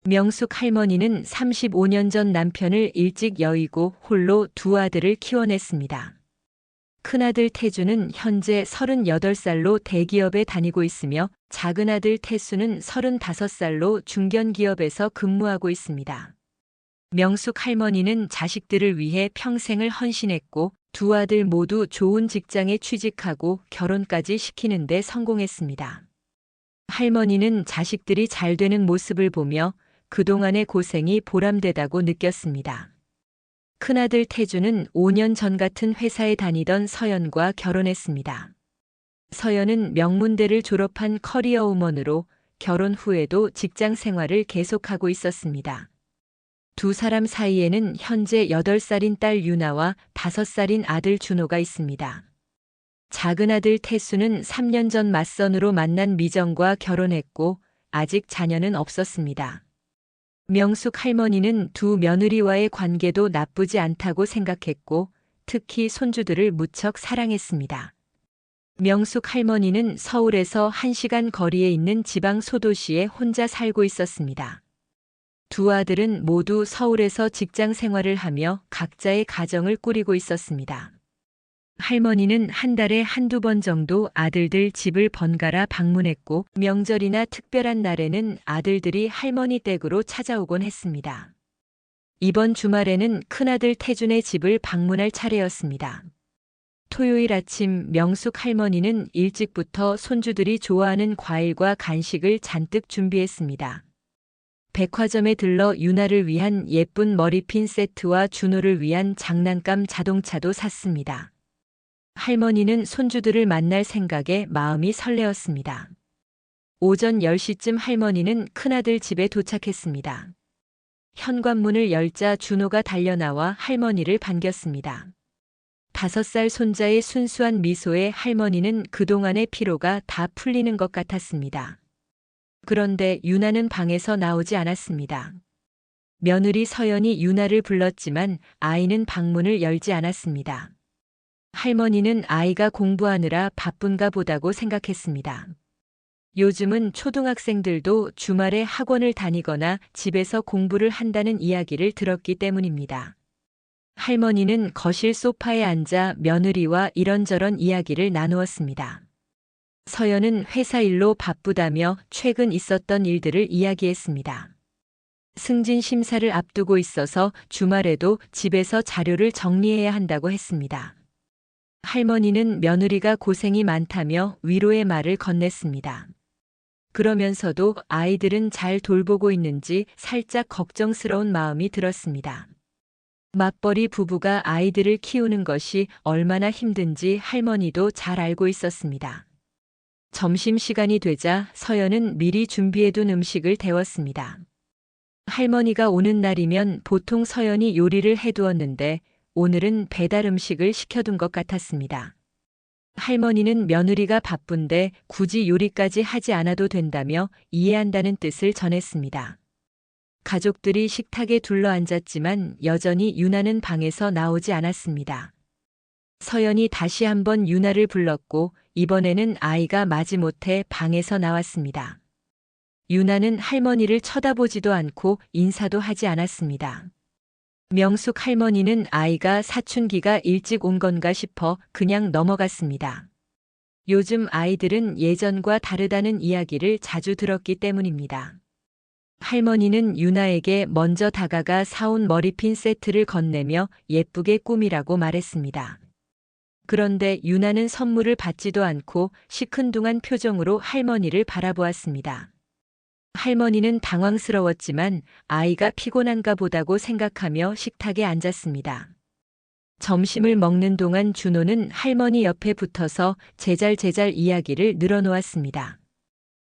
명숙 할머니는 35년 전 남편을 일찍 여의고 홀로 두 아들을 키워냈습니다. 큰아들 태주는 현재 38살로 대기업에 다니고 있으며 작은아들 태수는 35살로 중견기업에서 근무하고 있습니다. 명숙 할머니는 자식들을 위해 평생을 헌신했고 두 아들 모두 좋은 직장에 취직하고 결혼까지 시키는 데 성공했습니다. 할머니는 자식들이 잘 되는 모습을 보며 그동안의 고생이 보람되다고 느꼈습니다. 큰아들 태주는 5년 전 같은 회사에 다니던 서연과 결혼했습니다. 서연은 명문대를 졸업한 커리어우먼으로 결혼 후에도 직장 생활을 계속하고 있었습니다. 두 사람 사이에는 현재 8살인 딸 유나와 5살인 아들 준호가 있습니다. 작은 아들 태수는 3년 전 맞선으로 만난 미정과 결혼했고 아직 자녀는 없었습니다. 명숙 할머니는 두 며느리와의 관계도 나쁘지 않다고 생각했고 특히 손주들을 무척 사랑했습니다. 명숙 할머니는 서울에서 1시간 거리에 있는 지방 소도시에 혼자 살고 있었습니다. 두 아들은 모두 서울에서 직장 생활을 하며 각자의 가정을 꾸리고 있었습니다. 할머니는 한 달에 한두 번 정도 아들들 집을 번갈아 방문했고 명절이나 특별한 날에는 아들들이 할머니 댁으로 찾아오곤 했습니다. 이번 주말에는 큰아들 태준의 집을 방문할 차례였습니다. 토요일 아침 명숙 할머니는 일찍부터 손주들이 좋아하는 과일과 간식을 잔뜩 준비했습니다. 백화점에 들러 유나를 위한 예쁜 머리핀 세트와 준호를 위한 장난감 자동차도 샀습니다. 할머니는 손주들을 만날 생각에 마음이 설레었습니다. 오전 10시쯤 할머니는 큰아들 집에 도착했습니다. 현관문을 열자 준호가 달려나와 할머니를 반겼습니다. 5살 손자의 순수한 미소에 할머니는 그동안의 피로가 다 풀리는 것 같았습니다. 그런데 유나는 방에서 나오지 않았습니다. 며느리 서연이 유나를 불렀지만 아이는 방문을 열지 않았습니다. 할머니는 아이가 공부하느라 바쁜가 보다고 생각했습니다. 요즘은 초등학생들도 주말에 학원을 다니거나 집에서 공부를 한다는 이야기를 들었기 때문입니다. 할머니는 거실 소파에 앉아 며느리와 이런저런 이야기를 나누었습니다. 서연은 회사 일로 바쁘다며 최근 있었던 일들을 이야기했습니다. 승진 심사를 앞두고 있어서 주말에도 집에서 자료를 정리해야 한다고 했습니다. 할머니는 며느리가 고생이 많다며 위로의 말을 건넸습니다. 그러면서도 아이들은 잘 돌보고 있는지 살짝 걱정스러운 마음이 들었습니다. 맞벌이 부부가 아이들을 키우는 것이 얼마나 힘든지 할머니도 잘 알고 있었습니다. 점심시간이 되자 서연은 미리 준비해둔 음식을 데웠습니다. 할머니가 오는 날이면 보통 서연이 요리를 해두었는데 오늘은 배달 음식을 시켜둔 것 같았습니다. 할머니는 며느리가 바쁜데 굳이 요리까지 하지 않아도 된다며 이해한다는 뜻을 전했습니다. 가족들이 식탁에 둘러앉았지만 여전히 유나는 방에서 나오지 않았습니다. 서연이 다시 한번 유나를 불렀고 이번에는 아이가 마지못해 방에서 나왔습니다. 유나는 할머니를 쳐다보지도 않고 인사도 하지 않았습니다. 명숙 할머니는 아이가 사춘기가 일찍 온 건가 싶어 그냥 넘어갔습니다. 요즘 아이들은 예전과 다르다는 이야기를 자주 들었기 때문입니다. 할머니는 유나에게 먼저 다가가 사온 머리핀 세트를 건네며 예쁘게 꾸미라고 말했습니다. 그런데 유나는 선물을 받지도 않고 시큰둥한 표정으로 할머니를 바라보았습니다. 할머니는 당황스러웠지만 아이가 피곤한가 보다고 생각하며 식탁에 앉았습니다. 점심을 먹는 동안 준호는 할머니 옆에 붙어서 제잘제잘 이야기를 늘어놓았습니다.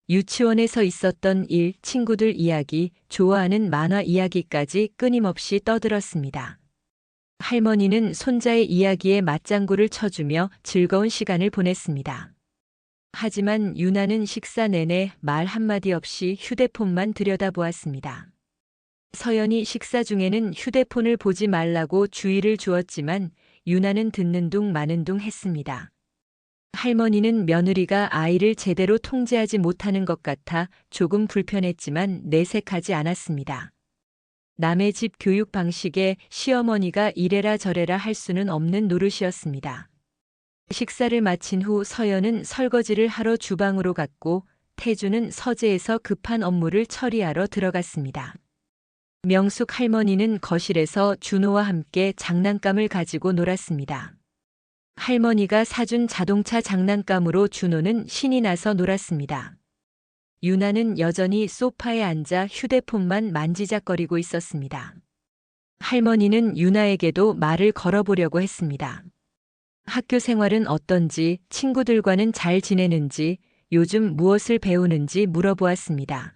유치원에서 있었던 일, 친구들 이야기, 좋아하는 만화 이야기까지 끊임없이 떠들었습니다. 할머니는 손자의 이야기에 맞장구를 쳐주며 즐거운 시간을 보냈습니다. 하지만 유나는 식사 내내 말 한마디 없이 휴대폰만 들여다보았습니다. 서연이 식사 중에는 휴대폰을 보지 말라고 주의를 주었지만 유나는 듣는 둥 마는 둥 했습니다. 할머니는 며느리가 아이를 제대로 통제하지 못하는 것 같아 조금 불편했지만 내색하지 않았습니다. 남의 집 교육 방식에 시어머니가 이래라 저래라 할 수는 없는 노릇이었습니다. 식사를 마친 후 서연은 설거지를 하러 주방으로 갔고 태주는 서재에서 급한 업무를 처리하러 들어갔습니다. 명숙 할머니는 거실에서 준호와 함께 장난감을 가지고 놀았습니다. 할머니가 사준 자동차 장난감으로 준호는 신이 나서 놀았습니다. 유나는 여전히 소파에 앉아 휴대폰만 만지작거리고 있었습니다. 할머니는 유나에게도 말을 걸어보려고 했습니다. 학교 생활은 어떤지, 친구들과는 잘 지내는지, 요즘 무엇을 배우는지 물어보았습니다.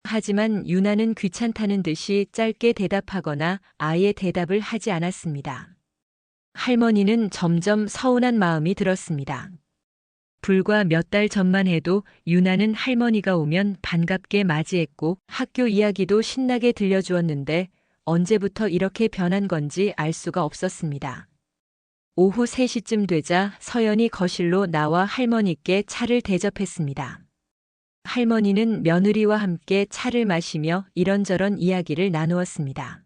하지만 유나는 귀찮다는 듯이 짧게 대답하거나 아예 대답을 하지 않았습니다. 할머니는 점점 서운한 마음이 들었습니다. 불과 몇 달 전만 해도 유나는 할머니가 오면 반갑게 맞이했고 학교 이야기도 신나게 들려주었는데 언제부터 이렇게 변한 건지 알 수가 없었습니다. 오후 3시쯤 되자 서연이 거실로 나와 할머니께 차를 대접했습니다. 할머니는 며느리와 함께 차를 마시며 이런저런 이야기를 나누었습니다.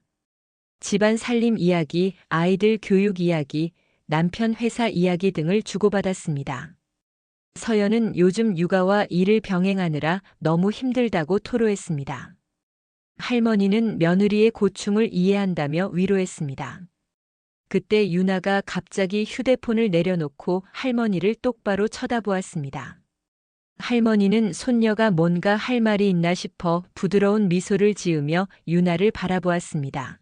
집안 살림 이야기, 아이들 교육 이야기, 남편 회사 이야기 등을 주고받았습니다. 서연은 요즘 육아와 일을 병행하느라 너무 힘들다고 토로했습니다. 할머니는 며느리의 고충을 이해한다며 위로했습니다. 그때 유나가 갑자기 휴대폰을 내려놓고 할머니를 똑바로 쳐다보았습니다. 할머니는 손녀가 뭔가 할 말이 있나 싶어 부드러운 미소를 지으며 유나를 바라보았습니다.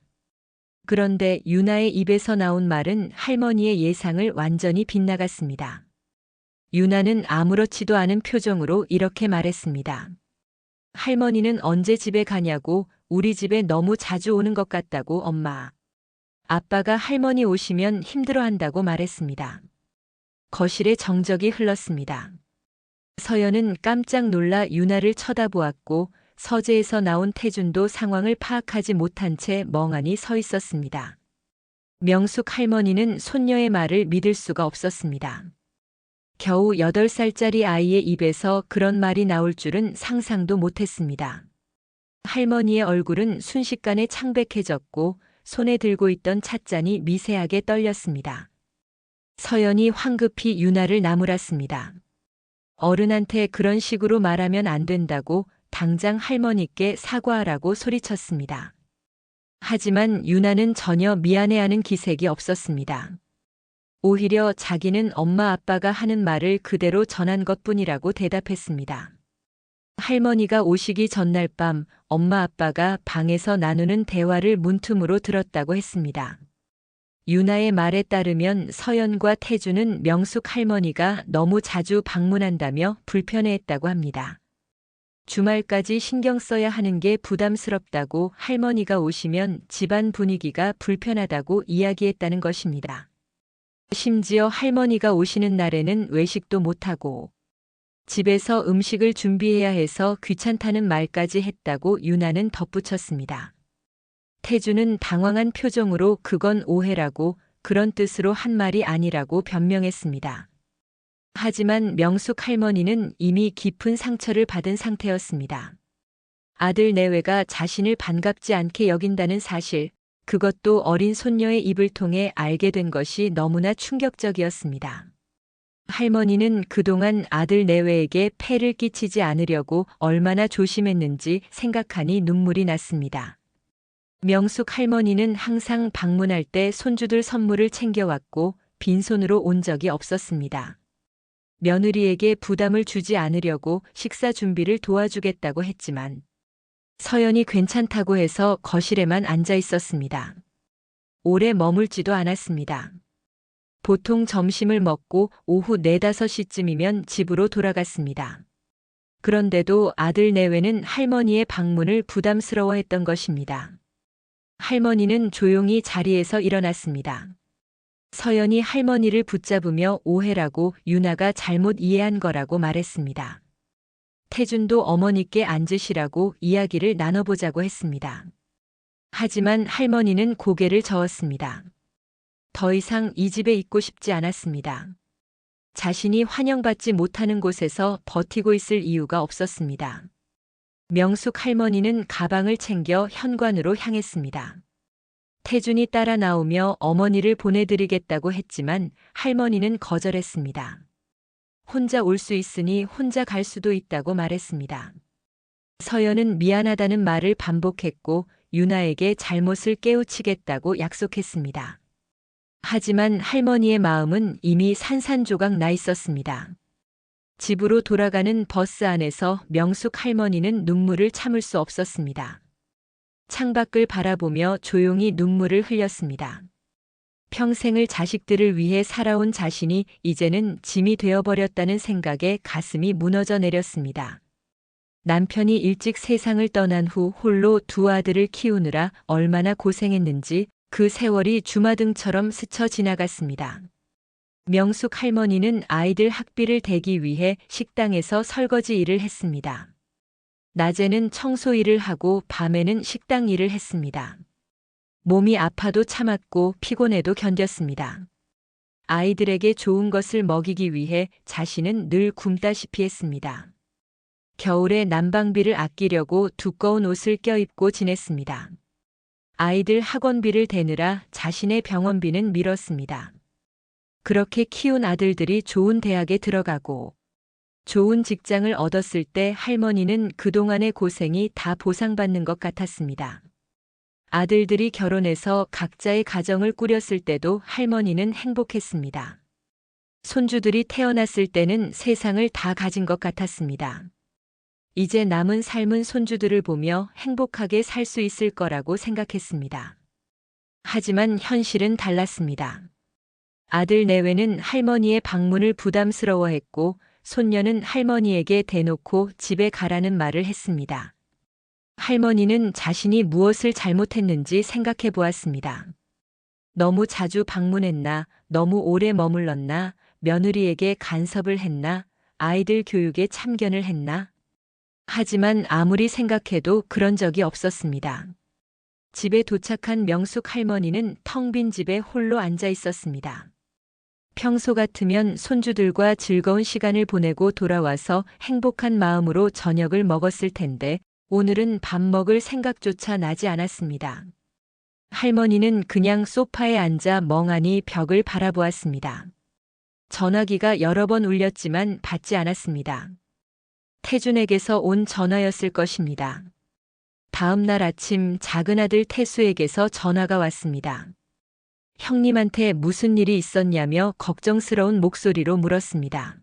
그런데 유나의 입에서 나온 말은 할머니의 예상을 완전히 빗나갔습니다. 유나는 아무렇지도 않은 표정으로 이렇게 말했습니다. 할머니는 언제 집에 가냐고 우리 집에 너무 자주 오는 것 같다고 엄마. 아빠가 할머니 오시면 힘들어한다고 말했습니다. 거실에 정적이 흘렀습니다. 서연은 깜짝 놀라 유나를 쳐다보았고 서재에서 나온 태준도 상황을 파악하지 못한 채 멍하니 서 있었습니다. 명숙 할머니는 손녀의 말을 믿을 수가 없었습니다. 겨우 8살짜리 아이의 입에서 그런 말이 나올 줄은 상상도 못했습니다. 할머니의 얼굴은 순식간에 창백해졌고 손에 들고 있던 찻잔이 미세하게 떨렸습니다. 서연이 황급히 유나를 나무랐습니다. 어른한테 그런 식으로 말하면 안 된다고 당장 할머니께 사과하라고 소리쳤습니다. 하지만 유나는 전혀 미안해하는 기색이 없었습니다. 오히려 자기는 엄마 아빠가 하는 말을 그대로 전한 것뿐이라고 대답했습니다. 할머니가 오시기 전날 밤 엄마 아빠가 방에서 나누는 대화를 문틈으로 들었다고 했습니다. 유나의 말에 따르면 서연과 태주는 명숙 할머니가 너무 자주 방문한다며 불편해했다고 합니다. 주말까지 신경 써야 하는 게 부담스럽다고 할머니가 오시면 집안 분위기가 불편하다고 이야기했다는 것입니다. 심지어 할머니가 오시는 날에는 외식도 못하고 집에서 음식을 준비해야 해서 귀찮다는 말까지 했다고 유나는 덧붙였습니다. 태주는 당황한 표정으로 그건 오해라고 그런 뜻으로 한 말이 아니라고 변명했습니다. 하지만 명숙 할머니는 이미 깊은 상처를 받은 상태였습니다. 아들 내외가 자신을 반갑지 않게 여긴다는 사실, 그것도 어린 손녀의 입을 통해 알게 된 것이 너무나 충격적이었습니다. 할머니는 그동안 아들 내외에게 폐를 끼치지 않으려고 얼마나 조심했는지 생각하니 눈물이 났습니다. 명숙 할머니는 항상 방문할 때 손주들 선물을 챙겨왔고 빈손으로 온 적이 없었습니다. 며느리에게 부담을 주지 않으려고 식사 준비를 도와주겠다고 했지만 서연이 괜찮다고 해서 거실에만 앉아 있었습니다. 오래 머물지도 않았습니다. 보통 점심을 먹고 오후 4, 5시쯤이면 집으로 돌아갔습니다. 그런데도 아들 내외는 할머니의 방문을 부담스러워했던 것입니다. 할머니는 조용히 자리에서 일어났습니다. 서연이 할머니를 붙잡으며 오해라고 유나가 잘못 이해한 거라고 말했습니다. 태준도 어머니께 앉으시라고 이야기를 나눠보자고 했습니다. 하지만 할머니는 고개를 저었습니다. 더 이상 이 집에 있고 싶지 않았습니다. 자신이 환영받지 못하는 곳에서 버티고 있을 이유가 없었습니다. 명숙 할머니는 가방을 챙겨 현관으로 향했습니다. 태준이 따라 나오며 어머니를 보내드리겠다고 했지만 할머니는 거절했습니다. 혼자 올 수 있으니 혼자 갈 수도 있다고 말했습니다. 서연은 미안하다는 말을 반복했고 유나에게 잘못을 깨우치겠다고 약속했습니다. 하지만 할머니의 마음은 이미 산산조각 나 있었습니다. 집으로 돌아가는 버스 안에서 명숙 할머니는 눈물을 참을 수 없었습니다. 창밖을 바라보며 조용히 눈물을 흘렸습니다. 평생을 자식들을 위해 살아온 자신이 이제는 짐이 되어버렸다는 생각에 가슴이 무너져 내렸습니다. 남편이 일찍 세상을 떠난 후 홀로 두 아들을 키우느라 얼마나 고생했는지 그 세월이 주마등처럼 스쳐 지나갔습니다. 명숙 할머니는 아이들 학비를 대기 위해 식당에서 설거지 일을 했습니다. 낮에는 청소 일을 하고 밤에는 식당 일을 했습니다. 몸이 아파도 참았고 피곤해도 견뎠습니다. 아이들에게 좋은 것을 먹이기 위해 자신은 늘 굶다시피 했습니다. 겨울에 난방비를 아끼려고 두꺼운 옷을 껴입고 지냈습니다. 아이들 학원비를 대느라 자신의 병원비는 미뤘습니다. 그렇게 키운 아들들이 좋은 대학에 들어가고 좋은 직장을 얻었을 때 할머니는 그동안의 고생이 다 보상받는 것 같았습니다. 아들들이 결혼해서 각자의 가정을 꾸렸을 때도 할머니는 행복했습니다. 손주들이 태어났을 때는 세상을 다 가진 것 같았습니다. 이제 남은 삶은 손주들을 보며 행복하게 살 수 있을 거라고 생각했습니다. 하지만 현실은 달랐습니다. 아들 내외는 할머니의 방문을 부담스러워했고 손녀는 할머니에게 대놓고 집에 가라는 말을 했습니다. 할머니는 자신이 무엇을 잘못했는지 생각해 보았습니다. 너무 자주 방문했나, 너무 오래 머물렀나, 며느리에게 간섭을 했나, 아이들 교육에 참견을 했나? 하지만 아무리 생각해도 그런 적이 없었습니다. 집에 도착한 명숙 할머니는 텅 빈 집에 홀로 앉아 있었습니다. 평소 같으면 손주들과 즐거운 시간을 보내고 돌아와서 행복한 마음으로 저녁을 먹었을 텐데 오늘은 밥 먹을 생각조차 나지 않았습니다. 할머니는 그냥 소파에 앉아 멍하니 벽을 바라보았습니다. 전화기가 여러 번 울렸지만 받지 않았습니다. 태준에게서 온 전화였을 것입니다. 다음 날 아침 작은 아들 태수에게서 전화가 왔습니다. 형님한테 무슨 일이 있었냐며 걱정스러운 목소리로 물었습니다.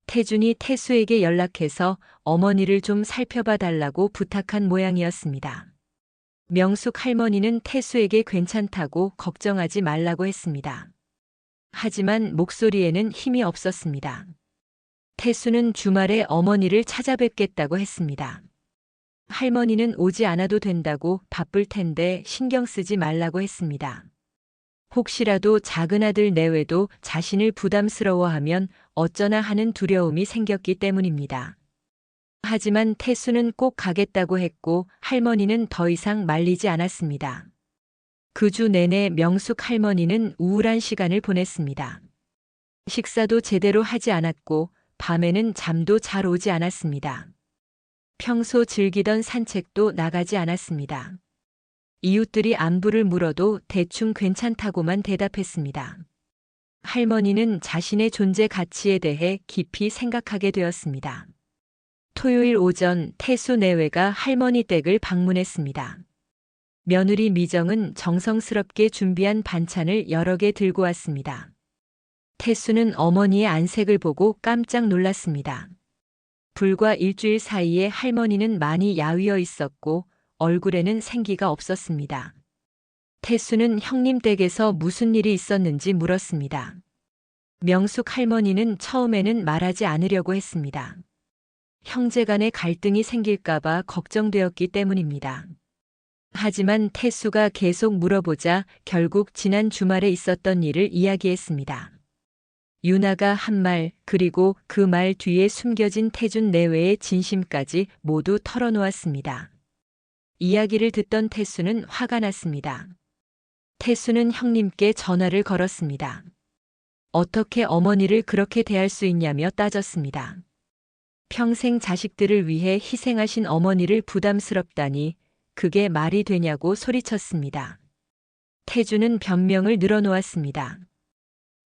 태준이 태수에게 연락해서 어머니를 좀 살펴봐 달라고 부탁한 모양이었습니다. 명숙 할머니는 태수에게 괜찮다고 걱정하지 말라고 했습니다. 하지만 목소리에는 힘이 없었습니다. 태수는 주말에 어머니를 찾아뵙겠다고 했습니다. 할머니는 오지 않아도 된다고 바쁠 텐데 신경 쓰지 말라고 했습니다. 혹시라도 작은 아들 내외도 자신을 부담스러워하면 어쩌나 하는 두려움이 생겼기 때문입니다. 하지만 태수는 꼭 가겠다고 했고 할머니는 더 이상 말리지 않았습니다. 그 주 내내 명숙 할머니는 우울한 시간을 보냈습니다. 식사도 제대로 하지 않았고 밤에는 잠도 잘 오지 않았습니다. 평소 즐기던 산책도 나가지 않았습니다. 이웃들이 안부를 물어도 대충 괜찮다고만 대답했습니다. 할머니는 자신의 존재 가치에 대해 깊이 생각하게 되었습니다. 토요일 오전 태수 내외가 할머니 댁을 방문했습니다. 며느리 미정은 정성스럽게 준비한 반찬을 여러 개 들고 왔습니다. 태수는 어머니의 안색을 보고 깜짝 놀랐습니다. 불과 일주일 사이에 할머니는 많이 야위어 있었고 얼굴에는 생기가 없었습니다. 태수는 형님 댁에서 무슨 일이 있었는지 물었습니다. 명숙 할머니는 처음에는 말하지 않으려고 했습니다. 형제간의 갈등이 생길까봐 걱정되었기 때문입니다. 하지만 태수가 계속 물어보자 결국 지난 주말에 있었던 일을 이야기했습니다. 유나가 한 말 그리고 그 말 뒤에 숨겨진 태준 내외의 진심까지 모두 털어놓았습니다. 이야기를 듣던 태수는 화가 났습니다. 태수는 형님께 전화를 걸었습니다. 어떻게 어머니를 그렇게 대할 수 있냐며 따졌습니다. 평생 자식들을 위해 희생하신 어머니를 부담스럽다니 그게 말이 되냐고 소리쳤습니다. 태주는 변명을 늘어놓았습니다.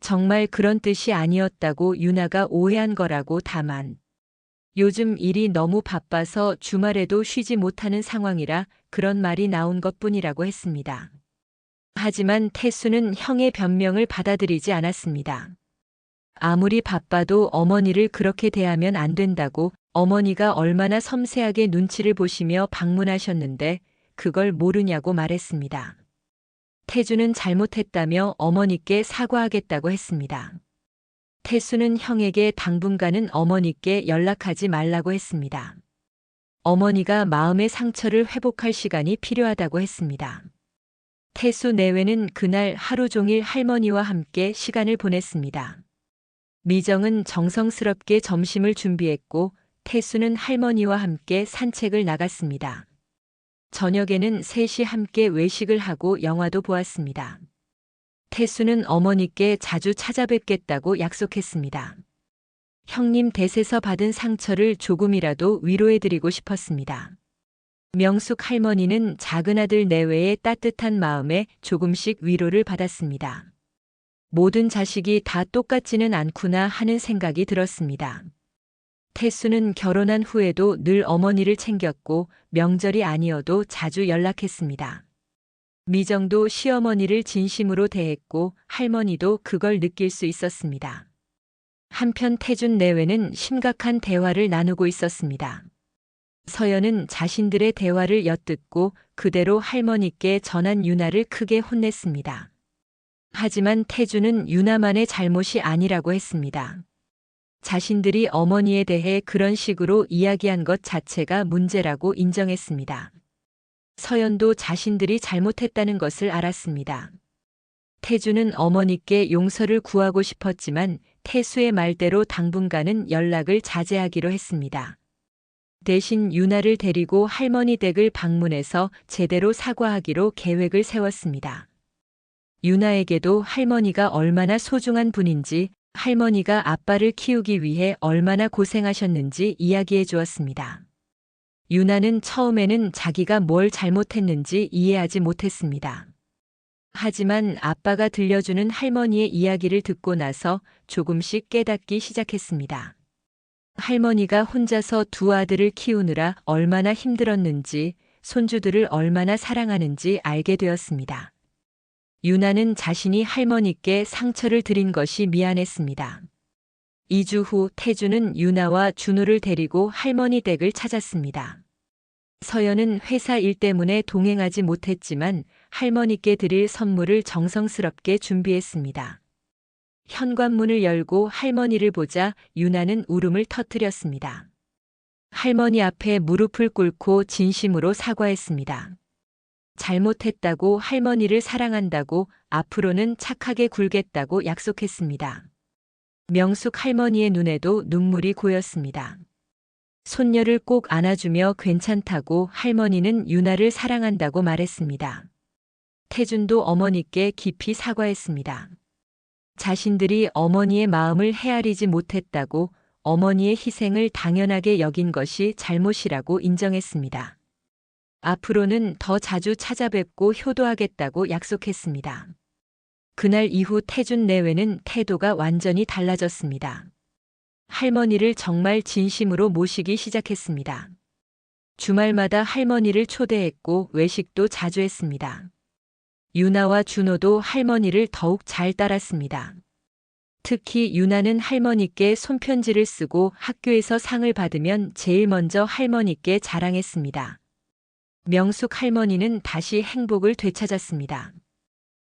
정말 그런 뜻이 아니었다고 유나가 오해한 거라고. 다만 요즘 일이 너무 바빠서 주말에도 쉬지 못하는 상황이라 그런 말이 나온 것뿐이라고 했습니다. 하지만 태수는 형의 변명을 받아들이지 않았습니다. 아무리 바빠도 어머니를 그렇게 대하면 안 된다고 어머니가 얼마나 섬세하게 눈치를 보시며 방문하셨는데 그걸 모르냐고 말했습니다. 태주는 잘못했다며 어머니께 사과하겠다고 했습니다. 태수는 형에게 당분간은 어머니께 연락하지 말라고 했습니다. 어머니가 마음의 상처를 회복할 시간이 필요하다고 했습니다. 태수 내외는 그날 하루 종일 할머니와 함께 시간을 보냈습니다. 미정은 정성스럽게 점심을 준비했고 태수는 할머니와 함께 산책을 나갔습니다. 저녁에는 셋이 함께 외식을 하고 영화도 보았습니다. 태수는 어머니께 자주 찾아뵙겠다고 약속했습니다. 형님 댁에서 받은 상처를 조금이라도 위로해드리고 싶었습니다. 명숙 할머니는 작은 아들 내외의 따뜻한 마음에 조금씩 위로를 받았습니다. 모든 자식이 다 똑같지는 않구나 하는 생각이 들었습니다. 태수는 결혼한 후에도 늘 어머니를 챙겼고 명절이 아니어도 자주 연락했습니다. 미정도 시어머니를 진심으로 대했고 할머니도 그걸 느낄 수 있었습니다. 한편 태준 내외는 심각한 대화를 나누고 있었습니다. 서연은 자신들의 대화를 엿듣고 그대로 할머니께 전한 유나를 크게 혼냈습니다. 하지만 태준은 유나만의 잘못이 아니라고 했습니다. 자신들이 어머니에 대해 그런 식으로 이야기한 것 자체가 문제라고 인정했습니다. 서연도 자신들이 잘못했다는 것을 알았습니다. 태주는 어머니께 용서를 구하고 싶었지만 태수의 말대로 당분간은 연락을 자제하기로 했습니다. 대신 유나를 데리고 할머니 댁을 방문해서 제대로 사과하기로 계획을 세웠습니다. 유나에게도 할머니가 얼마나 소중한 분인지, 할머니가 아빠를 키우기 위해 얼마나 고생하셨는지 이야기해 주었습니다. 유나는 처음에는 자기가 뭘 잘못했는지 이해하지 못했습니다. 하지만 아빠가 들려주는 할머니의 이야기를 듣고 나서 조금씩 깨닫기 시작했습니다. 할머니가 혼자서 두 아들을 키우느라 얼마나 힘들었는지, 손주들을 얼마나 사랑하는지 알게 되었습니다. 유나는 자신이 할머니께 상처를 드린 것이 미안했습니다. 2주 후 태주는 유나와 준호를 데리고 할머니 댁을 찾았습니다. 서연은 회사 일 때문에 동행하지 못했지만 할머니께 드릴 선물을 정성스럽게 준비했습니다. 현관문을 열고 할머니를 보자 유나는 울음을 터뜨렸습니다. 할머니 앞에 무릎을 꿇고 진심으로 사과했습니다. 잘못했다고, 할머니를 사랑한다고, 앞으로는 착하게 굴겠다고 약속했습니다. 명숙 할머니의 눈에도 눈물이 고였습니다. 손녀를 꼭 안아주며 괜찮다고, 할머니는 유나를 사랑한다고 말했습니다. 태준도 어머니께 깊이 사과했습니다. 자신들이 어머니의 마음을 헤아리지 못했다고, 어머니의 희생을 당연하게 여긴 것이 잘못이라고 인정했습니다. 앞으로는 더 자주 찾아뵙고 효도하겠다고 약속했습니다. 그날 이후 태준 내외는 태도가 완전히 달라졌습니다. 할머니를 정말 진심으로 모시기 시작했습니다. 주말마다 할머니를 초대했고 외식도 자주 했습니다. 유나와 준호도 할머니를 더욱 잘 따랐습니다. 특히 유나는 할머니께 손편지를 쓰고 학교에서 상을 받으면 제일 먼저 할머니께 자랑했습니다. 명숙 할머니는 다시 행복을 되찾았습니다.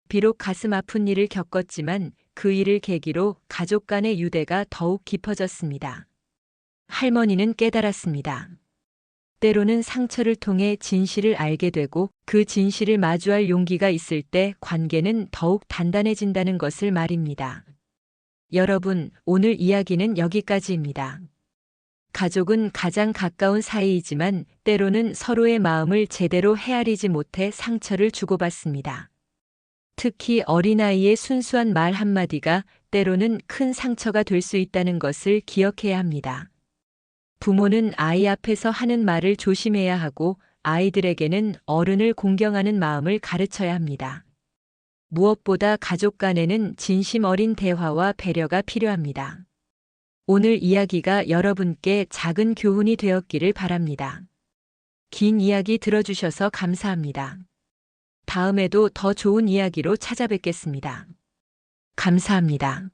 비록 가슴 아픈 일을 겪었지만 그 일을 계기로 가족 간의 유대가 더욱 깊어졌습니다. 할머니는 깨달았습니다. 때로는 상처를 통해 진실을 알게 되고 그 진실을 마주할 용기가 있을 때 관계는 더욱 단단해진다는 것을 말입니다. 여러분, 오늘 이야기는 여기까지입니다. 가족은 가장 가까운 사이이지만 때로는 서로의 마음을 제대로 헤아리지 못해 상처를 주고받습니다. 특히 어린아이의 순수한 말 한마디가 때로는 큰 상처가 될 수 있다는 것을 기억해야 합니다. 부모는 아이 앞에서 하는 말을 조심해야 하고 아이들에게는 어른을 공경하는 마음을 가르쳐야 합니다. 무엇보다 가족 간에는 진심 어린 대화와 배려가 필요합니다. 오늘 이야기가 여러분께 작은 교훈이 되었기를 바랍니다. 긴 이야기 들어주셔서 감사합니다. 다음에도 더 좋은 이야기로 찾아뵙겠습니다. 감사합니다.